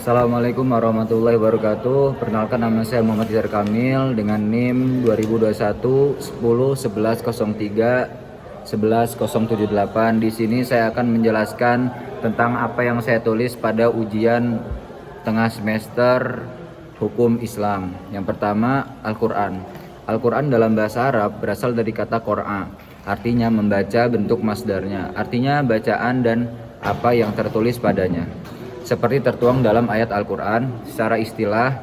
Assalamualaikum warahmatullahi wabarakatuh. Perkenalkan, nama saya Muhammad Izhar Kamil dengan NIM 2021 10 11 03 11 078. Di sini saya akan menjelaskan tentang apa yang saya tulis pada ujian tengah semester Hukum Islam. Yang pertama, Al-Quran. Al-Quran dalam bahasa Arab berasal dari kata qur'a, artinya membaca, bentuk masdarnya, artinya bacaan dan apa yang tertulis padanya. Seperti tertuang dalam ayat Al-Quran, secara istilah,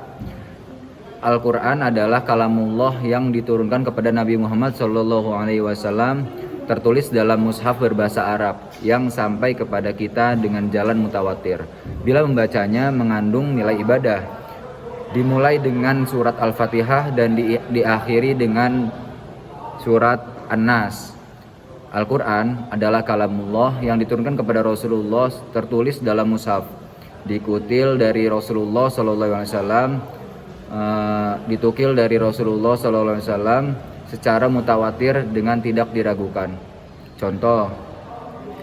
Al-Quran adalah kalamullah yang diturunkan kepada Nabi Muhammad SAW, tertulis dalam mushaf berbahasa Arab yang sampai kepada kita dengan jalan mutawatir. Bila membacanya mengandung nilai ibadah, dimulai dengan surat Al-Fatihah dan diakhiri dengan surat An-Nas. Al-Quran adalah kalamullah yang diturunkan kepada Rasulullah, tertulis dalam mushaf, dikutil dari Rasulullah SAW, ditukil dari Rasulullah SAW secara mutawatir dengan tidak diragukan. Contoh,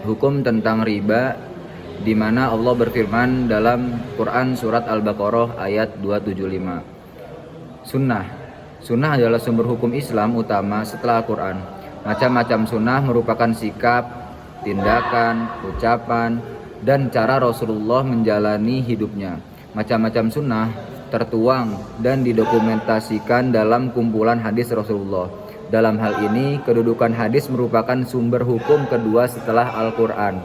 hukum tentang riba, di mana Allah berfirman dalam Quran surat Al-Baqarah ayat 275. Sunnah adalah sumber hukum Islam utama setelah Al-Quran. Macam-macam sunnah merupakan sikap, tindakan, ucapan, dan cara Rasulullah menjalani hidupnya. Macam-macam sunnah tertuang dan didokumentasikan dalam kumpulan hadis Rasulullah. Dalam hal ini, kedudukan hadis merupakan sumber hukum kedua setelah Al-Quran.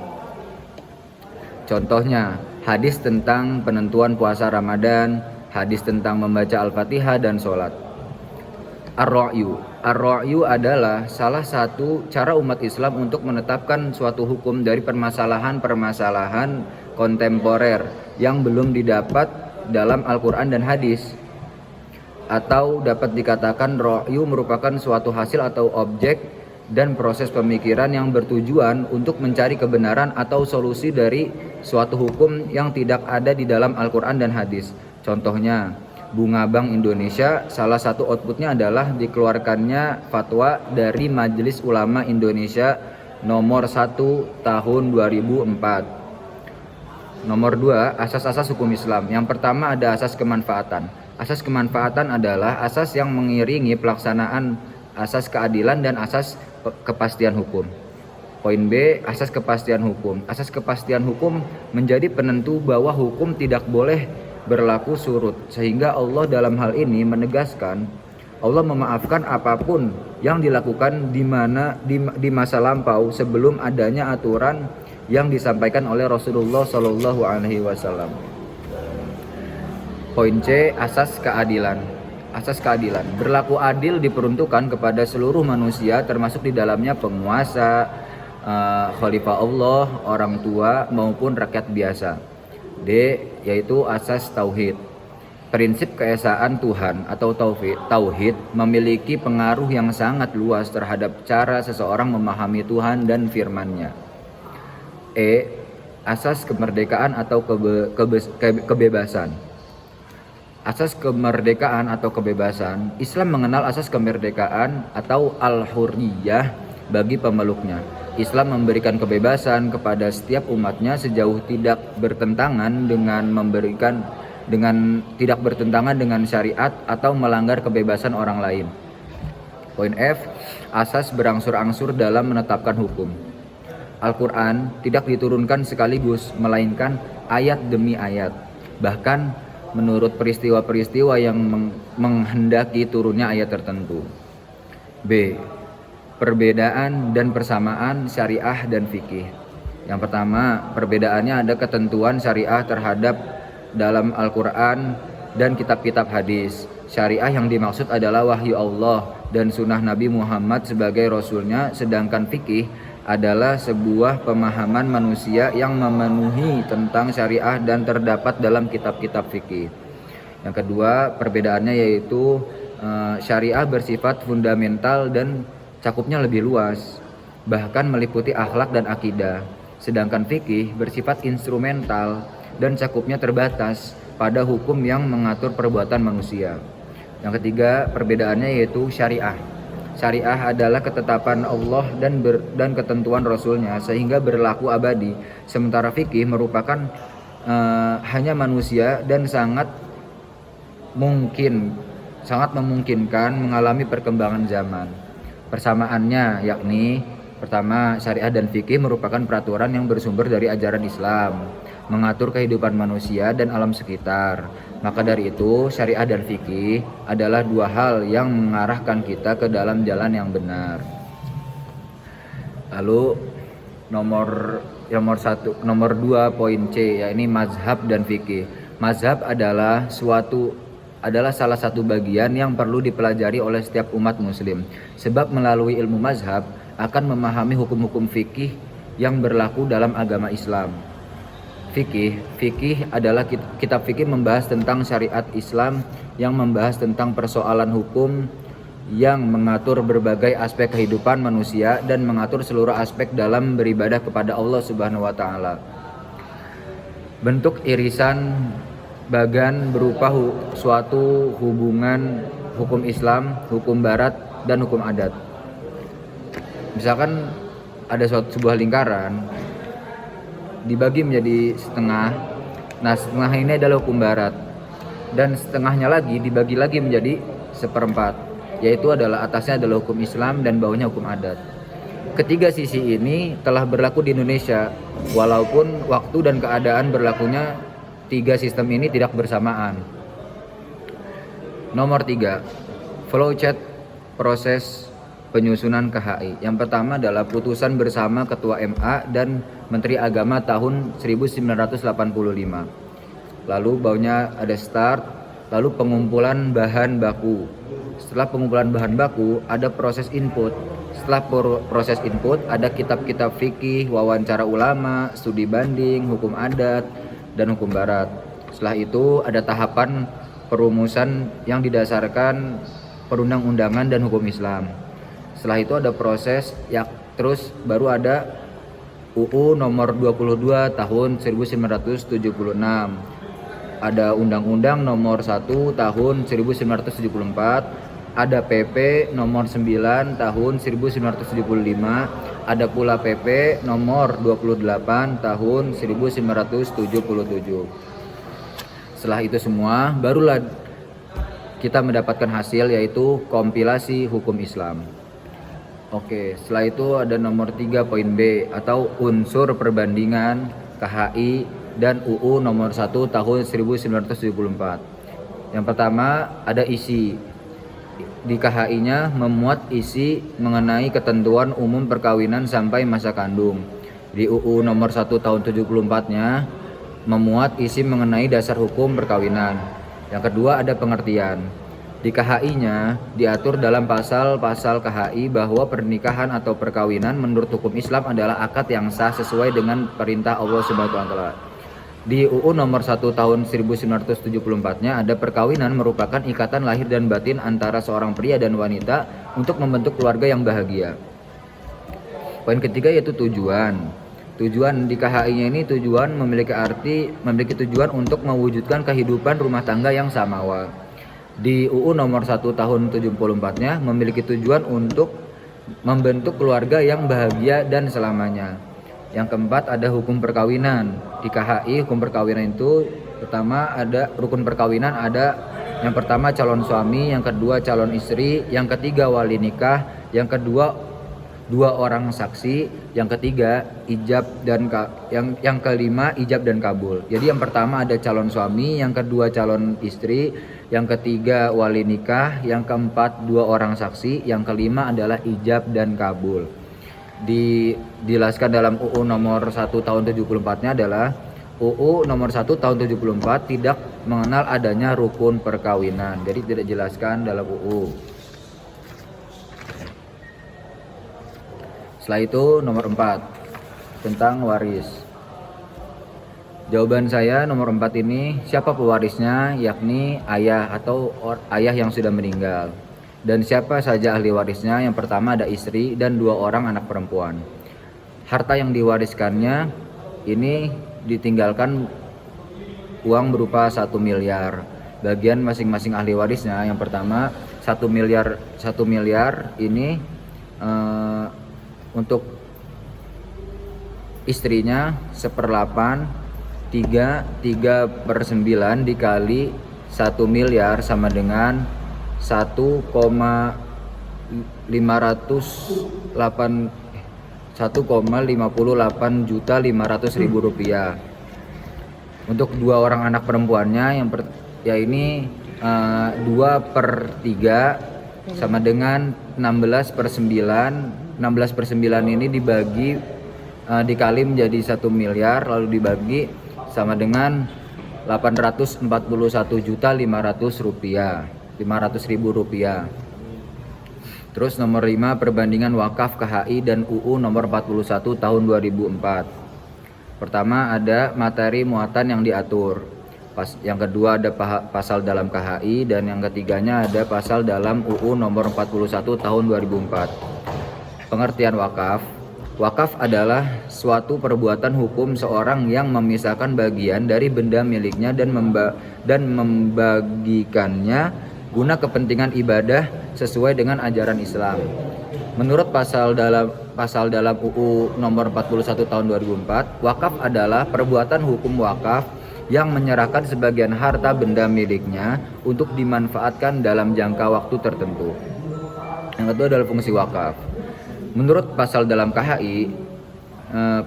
Contohnya, hadis tentang penentuan puasa Ramadan, hadis tentang membaca Al-Fatihah dan sholat. Ar-ra'yu adalah salah satu cara umat Islam untuk menetapkan suatu hukum dari permasalahan-permasalahan kontemporer yang belum didapat dalam Al-Quran dan hadis. Atau dapat dikatakan ra'yu merupakan suatu hasil atau objek dan proses pemikiran yang bertujuan untuk mencari kebenaran atau solusi dari suatu hukum yang tidak ada di dalam Al-Quran dan hadis. Contohnya, Bunga Bank Indonesia, salah satu outputnya adalah dikeluarkannya fatwa dari Majelis Ulama Indonesia nomor 1 tahun 2004. Nomor 2, asas-asas hukum Islam. Yang pertama ada asas kemanfaatan. Asas kemanfaatan adalah asas yang mengiringi pelaksanaan asas keadilan dan asas kepastian hukum. Poin B, asas kepastian hukum. Asas kepastian hukum menjadi penentu bahwa hukum tidak boleh berlaku surut, sehingga Allah dalam hal ini menegaskan Allah memaafkan apapun yang dilakukan di masa lampau sebelum adanya aturan yang disampaikan oleh Rasulullah SAW. Poin C, asas keadilan. Asas keadilan berlaku adil diperuntukkan kepada seluruh manusia, termasuk di dalamnya penguasa, khalifah Allah, orang tua maupun rakyat biasa. D, yaitu asas tauhid. Prinsip keesaan Tuhan atau tauhid memiliki pengaruh yang sangat luas terhadap cara seseorang memahami Tuhan dan firman-Nya. E, asas kemerdekaan atau kebebasan. Asas kemerdekaan atau kebebasan. Islam mengenal asas kemerdekaan atau al-hurriyah bagi pemeluknya. Islam memberikan kebebasan kepada setiap umatnya sejauh tidak bertentangan dengan syariat atau melanggar kebebasan orang lain. Poin F, asas berangsur-angsur dalam menetapkan hukum. Al-Quran tidak diturunkan sekaligus, melainkan ayat demi ayat, bahkan menurut peristiwa-peristiwa yang menghendaki turunnya ayat tertentu. B, perbedaan dan persamaan syariah dan fikih. Yang pertama, perbedaannya ada ketentuan syariah terhadap dalam Al-Quran dan kitab-kitab hadis. Syariah yang dimaksud adalah wahyu Allah dan sunnah Nabi Muhammad sebagai Rasulnya, sedangkan fikih adalah sebuah pemahaman manusia yang memenuhi tentang syariah dan terdapat dalam kitab-kitab fikih. Yang kedua, perbedaannya yaitu syariah bersifat fundamental dan cakupnya lebih luas, bahkan meliputi akhlak dan akidah. Sedangkan fikih bersifat instrumental dan cakupnya terbatas pada hukum yang mengatur perbuatan manusia. Yang ketiga, perbedaannya yaitu syariah. Syariah adalah ketetapan Allah dan ketentuan Rasulnya sehingga berlaku abadi. Sementara fikih merupakan hanya manusia dan sangat memungkinkan mengalami perkembangan zaman. Persamaannya yakni pertama, syariat dan fikih merupakan peraturan yang bersumber dari ajaran Islam, mengatur kehidupan manusia dan alam sekitar. Maka dari itu, syariat dan fikih adalah dua hal yang mengarahkan kita ke dalam jalan yang benar. Lalu nomor 2 poin C, yakni mazhab dan fikih. Mazhab adalah salah satu bagian yang perlu dipelajari oleh setiap umat muslim, sebab melalui ilmu mazhab akan memahami hukum-hukum fikih yang berlaku dalam agama Islam. Fikih adalah kitab fikih membahas tentang syariat Islam yang membahas tentang persoalan hukum yang mengatur berbagai aspek kehidupan manusia dan mengatur seluruh aspek dalam beribadah kepada Allah Subhanahu wa taala. Bentuk irisan bagan berupa suatu hubungan hukum Islam, hukum barat, dan hukum adat. Misalkan ada sebuah lingkaran dibagi menjadi setengah. Nah, setengah ini adalah hukum barat, dan setengahnya lagi dibagi lagi menjadi seperempat, yaitu atasnya adalah hukum Islam dan bawahnya hukum adat. Ketiga sisi ini telah berlaku di Indonesia, walaupun waktu dan keadaan berlakunya tiga sistem ini tidak bersamaan. Nomor 3, flowchart proses penyusunan KHI. Yang pertama adalah putusan bersama Ketua MA dan Menteri Agama tahun 1985. Lalu bawahnya ada start, lalu pengumpulan bahan baku. Setelah pengumpulan bahan baku ada proses input. Setelah proses input ada kitab-kitab fikih, wawancara ulama, studi banding, hukum adat, dan hukum barat. Setelah itu ada tahapan perumusan yang didasarkan perundang-undangan dan hukum Islam. Setelah itu ada proses terus baru ada UU nomor 22 tahun 1976. Ada Undang-Undang nomor 1 tahun 1974, ada PP nomor 9 tahun 1975, ada pula PP nomor 28 tahun 1977. Setelah itu semua barulah kita mendapatkan hasil, yaitu kompilasi hukum Islam. Oke, setelah itu ada nomor 3 poin B atau unsur perbandingan KHI dan UU nomor 1 tahun 1974. Yang pertama ada isi. Di KHI-nya memuat isi mengenai ketentuan umum perkawinan sampai masa kandung. Di UU nomor 1 tahun 74-nya memuat isi mengenai dasar hukum perkawinan. Yang kedua ada pengertian. Di KHI-nya diatur dalam pasal-pasal KHI bahwa pernikahan atau perkawinan menurut hukum Islam adalah akad yang sah sesuai dengan perintah Allah Subhanahu wa taala. Di UU nomor 1 tahun 1974-nya ada perkawinan merupakan ikatan lahir dan batin antara seorang pria dan wanita untuk membentuk keluarga yang bahagia. Poin ketiga yaitu tujuan. Tujuan di KHI-nya ini memiliki tujuan untuk mewujudkan kehidupan rumah tangga yang samawa. Di UU nomor 1 tahun 74-nya memiliki tujuan untuk membentuk keluarga yang bahagia dan selamanya. Yang keempat ada hukum perkawinan. Di KHI hukum perkawinan itu pertama ada rukun perkawinan, ada yang pertama calon suami, yang kedua calon istri, yang ketiga wali nikah, yang kedua dua orang saksi, yang ketiga yang kelima ijab dan kabul. Jadi yang pertama ada calon suami, yang kedua calon istri, yang ketiga wali nikah, yang keempat dua orang saksi, yang kelima adalah ijab dan kabul. Dijelaskan dalam UU nomor 1 tahun 74-nya adalah UU nomor 1 tahun 74 tidak mengenal adanya rukun perkawinan. Jadi tidak dijelaskan dalam UU. Setelah itu nomor 4 tentang waris. Jawaban saya nomor 4 ini, siapa pewarisnya, yakni ayah atau ayah yang sudah meninggal. Dan siapa saja ahli warisnya? Yang pertama ada istri dan 2 orang anak perempuan. Harta yang diwariskannya ini ditinggalkan uang berupa 1 miliar. Bagian masing-masing ahli warisnya, yang pertama 1 miliar ini untuk istrinya 1/8, 3/9 dikali 1 miliar sama dengan 1,58 juta 500.000 rupiah. Untuk dua orang anak perempuannya ini 2/3 sama dengan 16/9. 16/9 ini dikali menjadi 1 miliar lalu dibagi sama dengan 841.500.000 rupiah. Terus nomor 5, perbandingan wakaf KHI dan UU nomor 41 tahun 2004. Pertama ada materi muatan yang diatur. Yang kedua ada pasal dalam KHI dan yang ketiganya ada pasal dalam UU nomor 41 tahun 2004. Pengertian wakaf. Wakaf adalah suatu perbuatan hukum seorang yang memisahkan bagian dari benda miliknya dan membagikannya guna kepentingan ibadah sesuai dengan ajaran Islam. Menurut pasal dalam UU nomor 41 tahun 2004, wakaf adalah perbuatan hukum wakaf yang menyerahkan sebagian harta benda miliknya untuk dimanfaatkan dalam jangka waktu tertentu. Yang kedua adalah fungsi wakaf. Menurut pasal dalam KHI,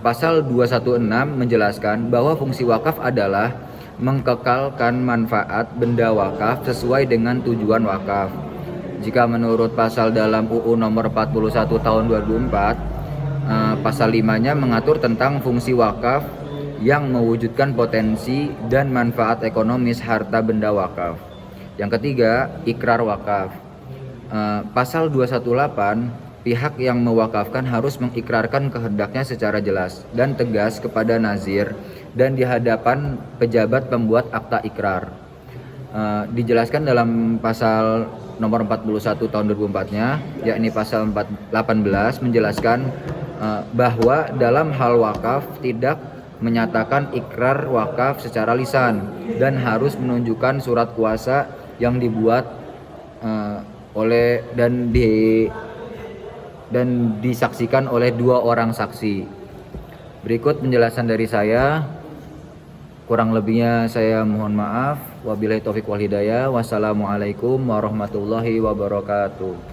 pasal 216 menjelaskan bahwa fungsi wakaf adalah mengekalkan manfaat benda wakaf sesuai dengan tujuan wakaf. Jika menurut pasal dalam UU nomor 41 tahun 2004, pasal 5-nya mengatur tentang fungsi wakaf yang mewujudkan potensi dan manfaat ekonomis harta benda wakaf. Yang ketiga, ikrar wakaf. Pasal 218, pihak yang mewakafkan harus mengikrarkan kehendaknya secara jelas dan tegas kepada nazir dan di hadapan pejabat pembuat akta ikrar. Dijelaskan dalam pasal nomor 41 tahun 2004-nya, yakni pasal 18 menjelaskan bahwa dalam hal wakaf tidak menyatakan ikrar wakaf secara lisan dan harus menunjukkan surat kuasa yang dibuat oleh dan disaksikan oleh 2 orang saksi. Berikut penjelasan dari saya. Kurang lebihnya saya mohon maaf. Wabillahi taufiq wal hidayah. Wassalamualaikum warahmatullahi wabarakatuh.